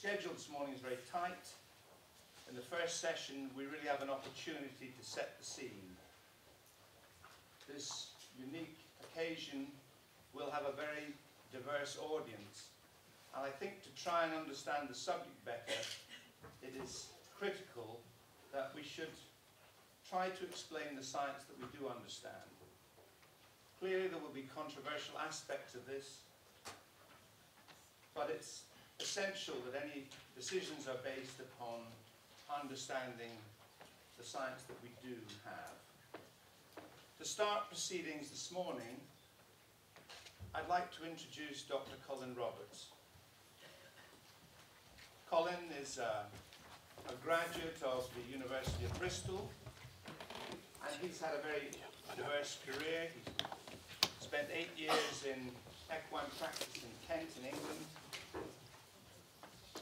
schedule this morning is very tight. In the first session, we really have an opportunity to set the scene. This unique occasion will have a very diverse audience. And I think to try and understand the subject better, it is critical that we should try to explain the science that we do understand. Clearly there will be controversial aspects of this, but it's essential that any decisions are based upon understanding the science that we do have. To start proceedings this morning, I'd like to introduce Dr. Colin Roberts. Colin is a graduate of the University of Bristol, and he's had a very diverse career. He's spent 8 years in equine practice in Kent in England.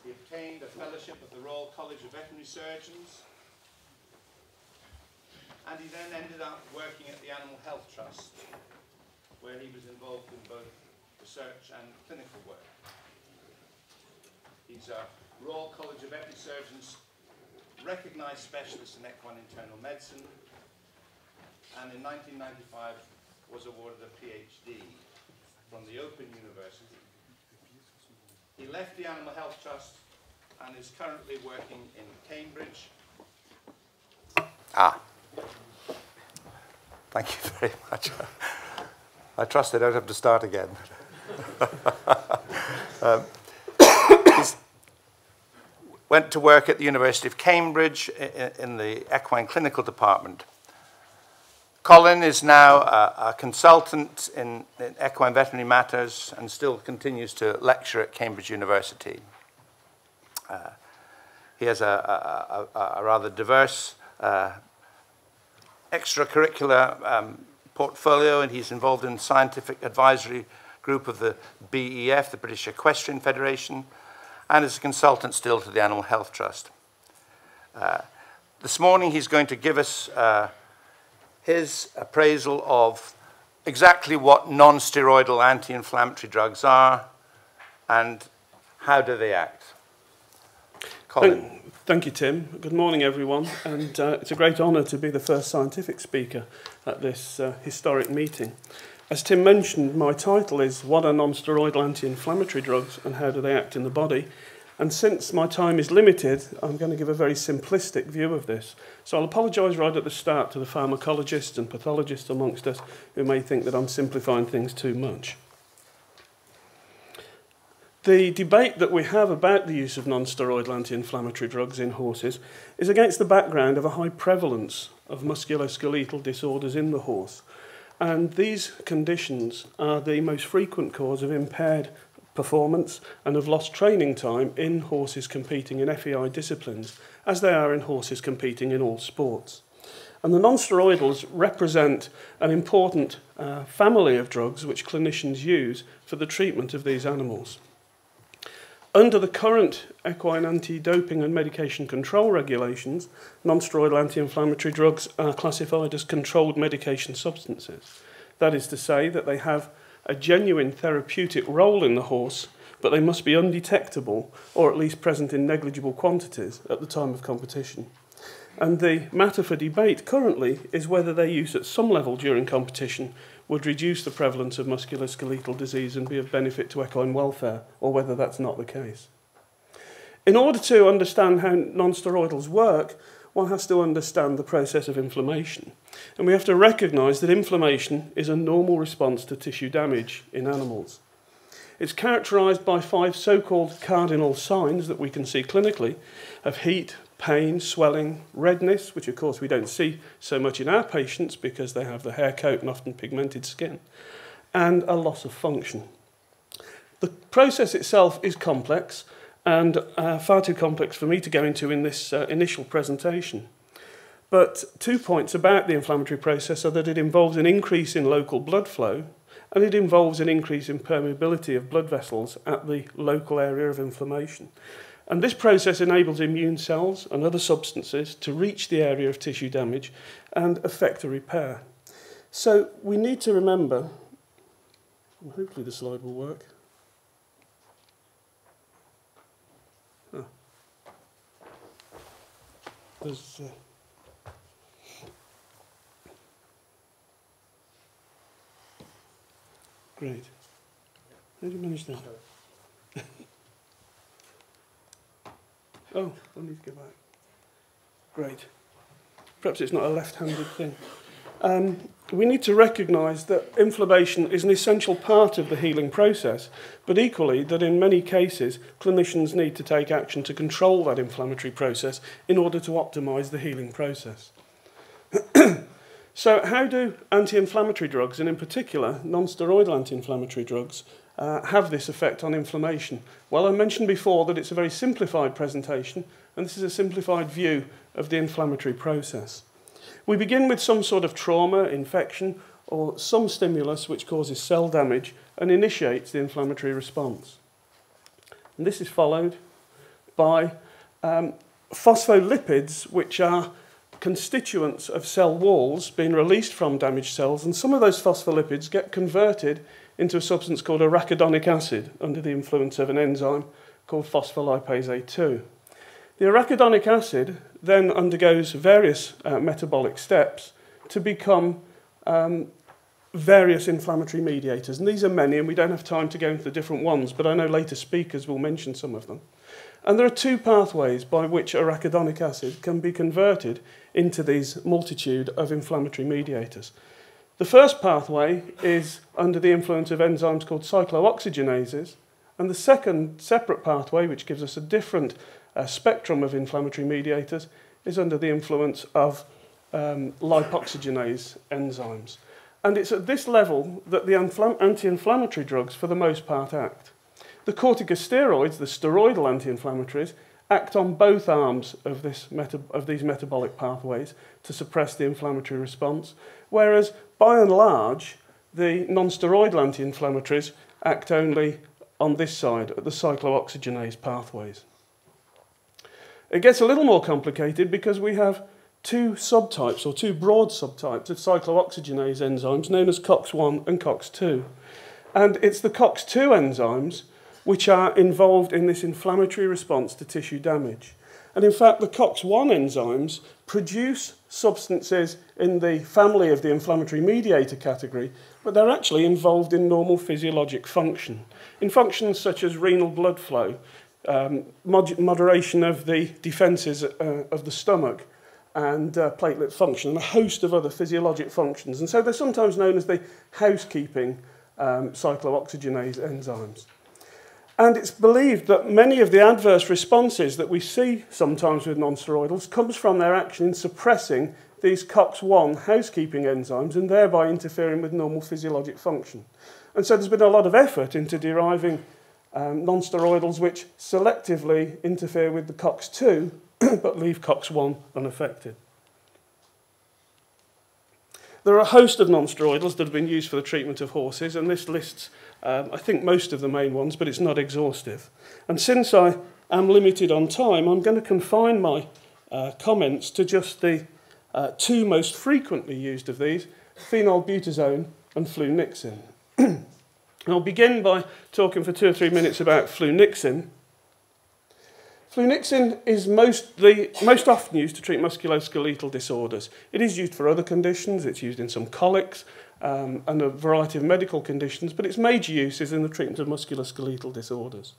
He obtained a fellowship of the Royal College of Veterinary Surgeons, and he then ended up working at the Animal Health Trust, where he was involved in both research and clinical work. He's a Royal College of Veterinary Surgeons recognized specialist in equine internal medicine, and in 1995 was awarded a PhD from the Open University. He left the Animal Health Trust and is currently working in Cambridge. Thank you very much. I trust I don't have to start again. Went to work at the University of Cambridge in the equine clinical department. Colin is now a consultant in equine veterinary matters and still continues to lecture at Cambridge University. He has a rather diverse extracurricular portfolio, and he's involved in the scientific advisory group of the BEF, the British Equestrian Federation, and is a consultant still to the Animal Health Trust. This morning he's going to give us his appraisal of exactly what non-steroidal anti-inflammatory drugs are and how do they act. Colin. Thank you, Tim. Good morning, everyone. And it's a great honour to be the first scientific speaker at this historic meeting. As Tim mentioned, my title is What are non-steroidal anti-inflammatory drugs and how do they act in the body? And since my time is limited, I'm going to give a very simplistic view of this. So I'll apologise right at the start to the pharmacologists and pathologists amongst us who may think that I'm simplifying things too much. The debate that we have about the use of non-steroidal anti-inflammatory drugs in horses is against the background of a high prevalence of musculoskeletal disorders in the horse. And these conditions are the most frequent cause of impaired performance and of lost training time in horses competing in FEI disciplines, as they are in horses competing in all sports. And the non-steroidals represent an important family of drugs which clinicians use for the treatment of these animals. Under the current equine anti-doping and medication control regulations, non-steroidal anti-inflammatory drugs are classified as controlled medication substances. That is to say that they have a genuine therapeutic role in the horse, but they must be undetectable or at least present in negligible quantities at the time of competition. And the matter for debate currently is whether their use at some level during competition would reduce the prevalence of musculoskeletal disease and be of benefit to equine welfare, or whether that's not the case. In order to understand how non-steroidals work, one has to understand the process of inflammation. And we have to recognise that inflammation is a normal response to tissue damage in animals. It's characterised by 5 so-called cardinal signs that we can see clinically of heat, pain, swelling, redness, which of course we don't see so much in our patients because they have the hair coat and often pigmented skin, and a loss of function. The process itself is complex and far too complex for me to go into in this initial presentation. But 2 points about the inflammatory process are that it involves an increase in local blood flow and it involves an increase in permeability of blood vessels at the local area of inflammation. And this process enables immune cells and other substances to reach the area of tissue damage and affect a repair. So we need to remember, hopefully the slide will work. There's, great. How did you manage that? Oh, I need to go back. Great. Perhaps it's not a left-handed thing. We need to recognise that inflammation is an essential part of the healing process, but equally that in many cases, clinicians need to take action to control that inflammatory process in order to optimise the healing process. So how do anti-inflammatory drugs, and in particular non-steroidal anti-inflammatory drugs, have this effect on inflammation? Well, I mentioned before that it's a very simplified presentation, and this is a simplified view of the inflammatory process. We begin with some sort of trauma, infection, or some stimulus which causes cell damage and initiates the inflammatory response. And this is followed by phospholipids, which are constituents of cell walls being released from damaged cells, and some of those phospholipids get converted into a substance called arachidonic acid under the influence of an enzyme called phospholipase A2. The arachidonic acid then undergoes various metabolic steps to become various inflammatory mediators. And these are many, and we don't have time to go into the different ones, but I know later speakers will mention some of them. And there are two pathways by which arachidonic acid can be converted into these multitude of inflammatory mediators. The first pathway is under the influence of enzymes called cyclooxygenases, and the second separate pathway, which gives us a different spectrum of inflammatory mediators, is under the influence of lipoxygenase enzymes. And it's at this level that the anti-inflammatory drugs, for the most part, act. The corticosteroids, the steroidal anti-inflammatories, act on both arms of these metabolic pathways to suppress the inflammatory response, whereas, by and large, the non-steroidal anti-inflammatories act only on this side, at the cyclooxygenase pathways. It gets a little more complicated because we have two subtypes, or two broad subtypes of cyclooxygenase enzymes known as COX-1 and COX-2. And it's the COX-2 enzymes which are involved in this inflammatory response to tissue damage. And in fact, the COX-1 enzymes produce substances in the family of the inflammatory mediator category, but they're actually involved in normal physiologic function, in functions such as renal blood flow, moderation of the defences of the stomach, and platelet function, and a host of other physiologic functions. And so they're sometimes known as the housekeeping cyclooxygenase enzymes. And it's believed that many of the adverse responses that we see sometimes with non-steroidals comes from their action in suppressing these COX-1 housekeeping enzymes and thereby interfering with normal physiologic function. And so there's been a lot of effort into deriving non-steroidals which selectively interfere with the COX-2 but leave COX-1 unaffected. There are a host of non-steroidals that have been used for the treatment of horses, and this lists, I think, most of the main ones, but it's not exhaustive. And since I am limited on time, I'm going to confine my comments to just the two most frequently used of these, phenylbutazone and flunixin. I'll begin by talking for 2 or 3 minutes about flunixin. Flunixin is most often used to treat musculoskeletal disorders. It is used for other conditions. It's used in some colics and a variety of medical conditions, but its major use is in the treatment of musculoskeletal disorders.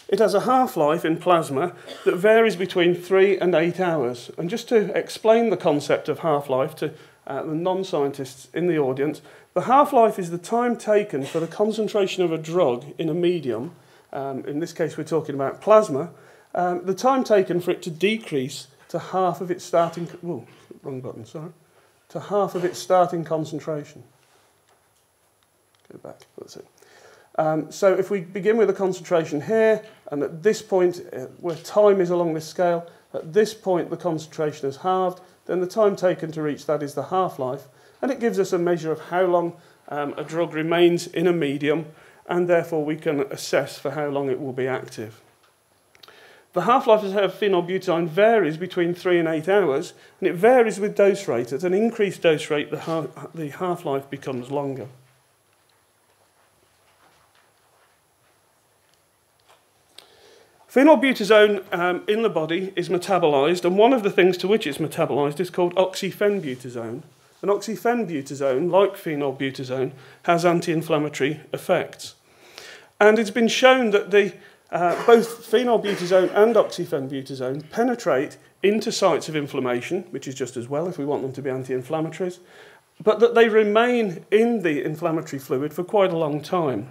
It has a half-life in plasma that varies between 3 and 8 hours. And just to explain the concept of half-life to the non-scientists in the audience, the half-life is the time taken for the concentration of a drug in a medium, in this case we're talking about plasma, the time taken for it to decrease to half of its starting... Oh, wrong button, sorry. To half of its starting concentration. Go back, that's it. So if we begin with a concentration here, and at this point, where time is along this scale, at this point the concentration is halved, then the time taken to reach that is the half-life, and it gives us a measure of how long a drug remains in a medium, and therefore we can assess for how long it will be active. The half-life of phenylbutazone varies between 3 and 8 hours, and it varies with dose rate. At an increased dose rate, the half-life becomes longer. Phenylbutazone in the body is metabolized, and one of the things to which it's metabolized is called oxyphenbutazone. And oxyphenbutazone, like phenylbutazone, has anti-inflammatory effects. And it's been shown that both phenylbutazone and oxyphenbutazone penetrate into sites of inflammation, which is just as well if we want them to be anti-inflammatories, but that they remain in the inflammatory fluid for quite a long time.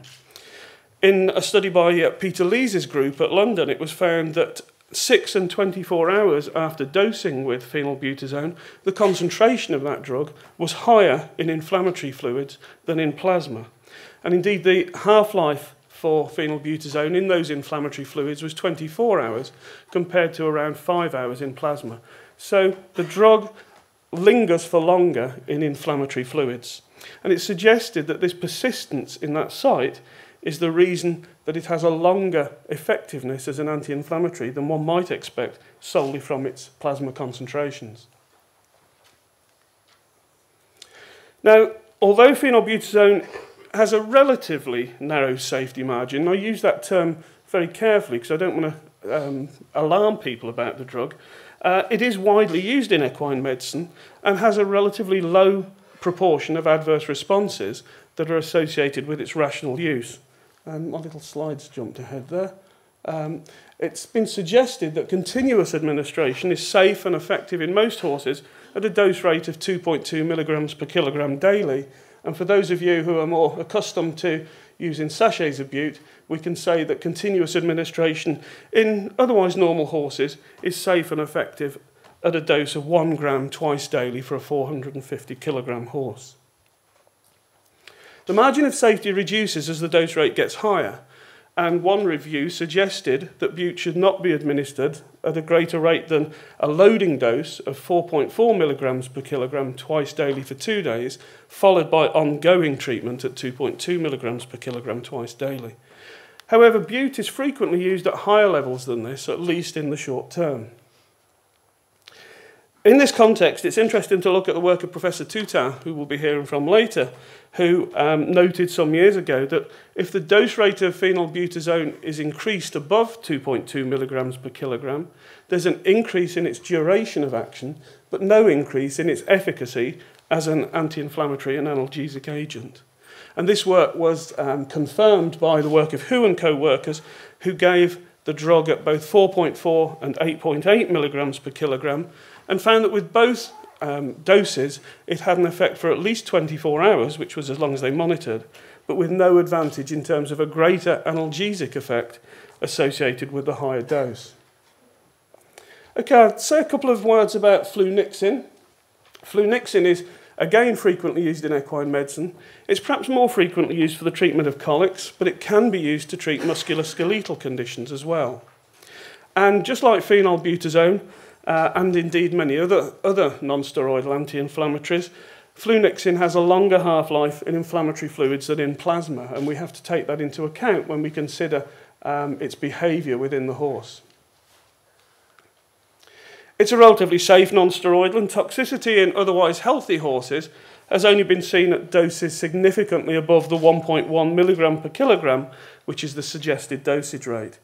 In a study by Peter Lees's group at London, it was found that 6 and 24 hours after dosing with phenylbutazone, the concentration of that drug was higher in inflammatory fluids than in plasma. And indeed, the half-life for phenylbutazone in those inflammatory fluids was 24 hours compared to around 5 hours in plasma. So the drug lingers for longer in inflammatory fluids. And it's suggested that this persistence in that site is the reason that it has a longer effectiveness as an anti-inflammatory than one might expect solely from its plasma concentrations. Now, although phenylbutazone has a relatively narrow safety margin, I use that term very carefully because I don't want to alarm people about the drug, it is widely used in equine medicine and has a relatively low proportion of adverse responses that are associated with its rational use. My little slides jumped ahead there. It's been suggested that continuous administration is safe and effective in most horses at a dose rate of 2.2 milligrams per kilogram daily. And for those of you who are more accustomed to using sachets of bute, we can say that continuous administration in otherwise normal horses is safe and effective at a dose of 1 gram twice daily for a 450 kilogram horse. The margin of safety reduces as the dose rate gets higher, and one review suggested that bute should not be administered at a greater rate than a loading dose of 4.4 milligrams per kilogram twice daily for 2 days, followed by ongoing treatment at 2.2 milligrams per kilogram twice daily. However, bute is frequently used at higher levels than this, at least in the short term. In this context, it's interesting to look at the work of Professor Toutain, who we'll be hearing from later, who noted some years ago that if the dose rate of phenylbutazone is increased above 2.2 milligrams per kilogram, there's an increase in its duration of action, but no increase in its efficacy as an anti-inflammatory and analgesic agent. And this work was confirmed by the work of Hu and co-workers, who gave the drug at both 4.4 and 8.8 milligrams per kilogram, and found that with both doses, it had an effect for at least 24 hours, which was as long as they monitored, but with no advantage in terms of a greater analgesic effect associated with the higher dose. Okay, I'll say a couple of words about flunixin. Flunixin is again frequently used in equine medicine. It's perhaps more frequently used for the treatment of colics, but it can be used to treat musculoskeletal conditions as well. And just like phenylbutazone, and indeed many other non-steroidal anti-inflammatories, flunixin has a longer half-life in inflammatory fluids than in plasma, and we have to take that into account when we consider its behaviour within the horse. It's a relatively safe non-steroidal, and toxicity in otherwise healthy horses has only been seen at doses significantly above the 1.1 milligram per kilogram, which is the suggested dosage rate.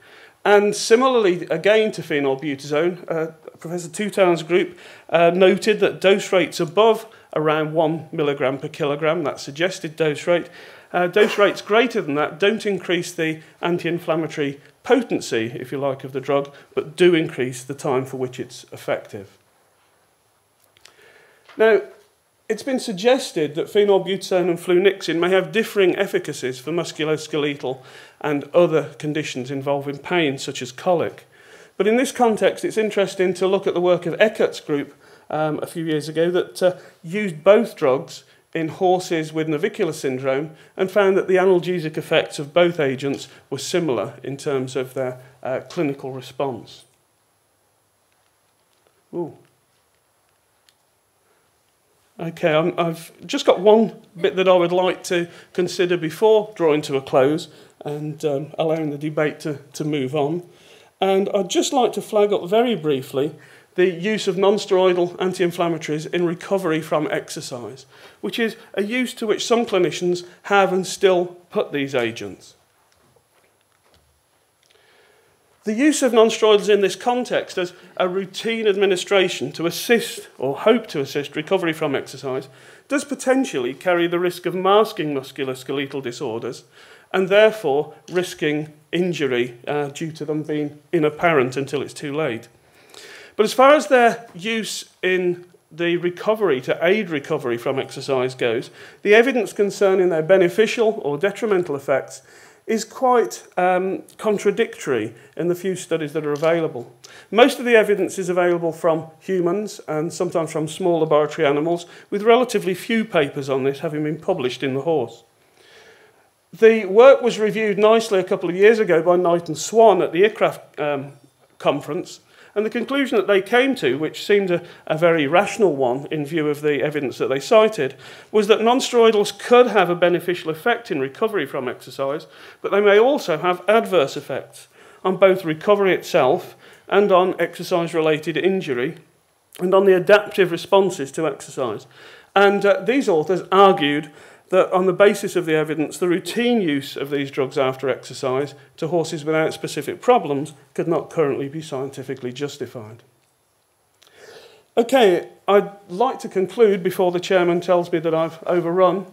And similarly, again to phenylbutazone, Professor Toutain's group noted that dose rates above around 1 milligram per kilogram, that suggested dose rates greater than that don't increase the anti-inflammatory potency, if you like, of the drug, but do increase the time for which it's effective. Now, it's been suggested that phenylbutazone and flunixin may have differing efficacies for musculoskeletal and other conditions involving pain, such as colic. But in this context, it's interesting to look at the work of Eckert's group a few years ago that used both drugs in horses with navicular syndrome and found that the analgesic effects of both agents were similar in terms of their clinical response. Ooh. Okay, I've just got one bit that I would like to consider before drawing to a close and allowing the debate to move on. And I'd just like to flag up very briefly the use of non-steroidal anti-inflammatories in recovery from exercise, which is a use to which some clinicians have and still put these agents. The use of non-steroidals in this context as a routine administration to assist or hope to assist recovery from exercise does potentially carry the risk of masking musculoskeletal disorders and therefore risking injury due to them being inapparent until it's too late. But as far as their use in the recovery to aid recovery from exercise goes, the evidence concerning their beneficial or detrimental effects is quite contradictory in the few studies that are available. Most of the evidence is available from humans and sometimes from small laboratory animals, with relatively few papers on this having been published in the horse. The work was reviewed nicely a couple of years ago by Knight and Swan at the ICRAF conference, and the conclusion that they came to, which seemed a very rational one in view of the evidence that they cited, was that non-steroidals could have a beneficial effect in recovery from exercise, but they may also have adverse effects on both recovery itself and on exercise-related injury and on the adaptive responses to exercise. And these authors argued that on the basis of the evidence, the routine use of these drugs after exercise to horses without specific problems could not currently be scientifically justified. Okay, I'd like to conclude before the chairman tells me that I've overrun.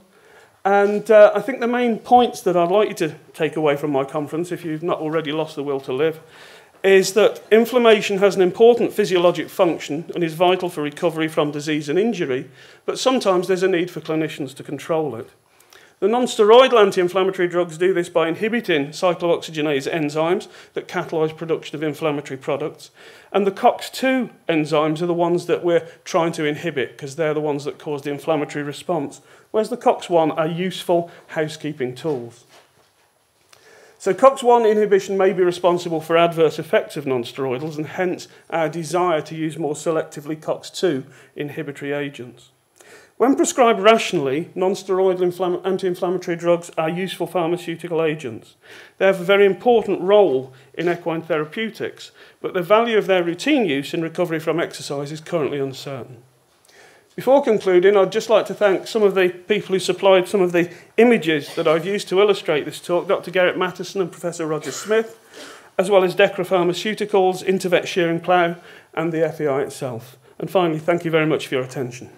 And I think the main points that I'd like you to take away from my conference, if you've not already lost the will to live, is that inflammation has an important physiologic function and is vital for recovery from disease and injury, but sometimes there's a need for clinicians to control it. The non-steroidal anti-inflammatory drugs do this by inhibiting cyclooxygenase enzymes that catalyse production of inflammatory products, and the COX-2 enzymes are the ones that we're trying to inhibit because they're the ones that cause the inflammatory response, whereas the COX-1 are useful housekeeping tools. So COX-1 inhibition may be responsible for adverse effects of non-steroidals, and hence our desire to use more selectively COX-2 inhibitory agents. When prescribed rationally, non-steroidal anti-inflammatory drugs are useful pharmaceutical agents. They have a very important role in equine therapeutics, but the value of their routine use in recovery from exercise is currently uncertain. Before concluding, I'd just like to thank some of the people who supplied some of the images that I've used to illustrate this talk, Dr. Gerrit Matheson and Professor Roger Smith, as well as Decra Pharmaceuticals, Intervet Shearing Plough, and the FEI itself. And finally, thank you very much for your attention.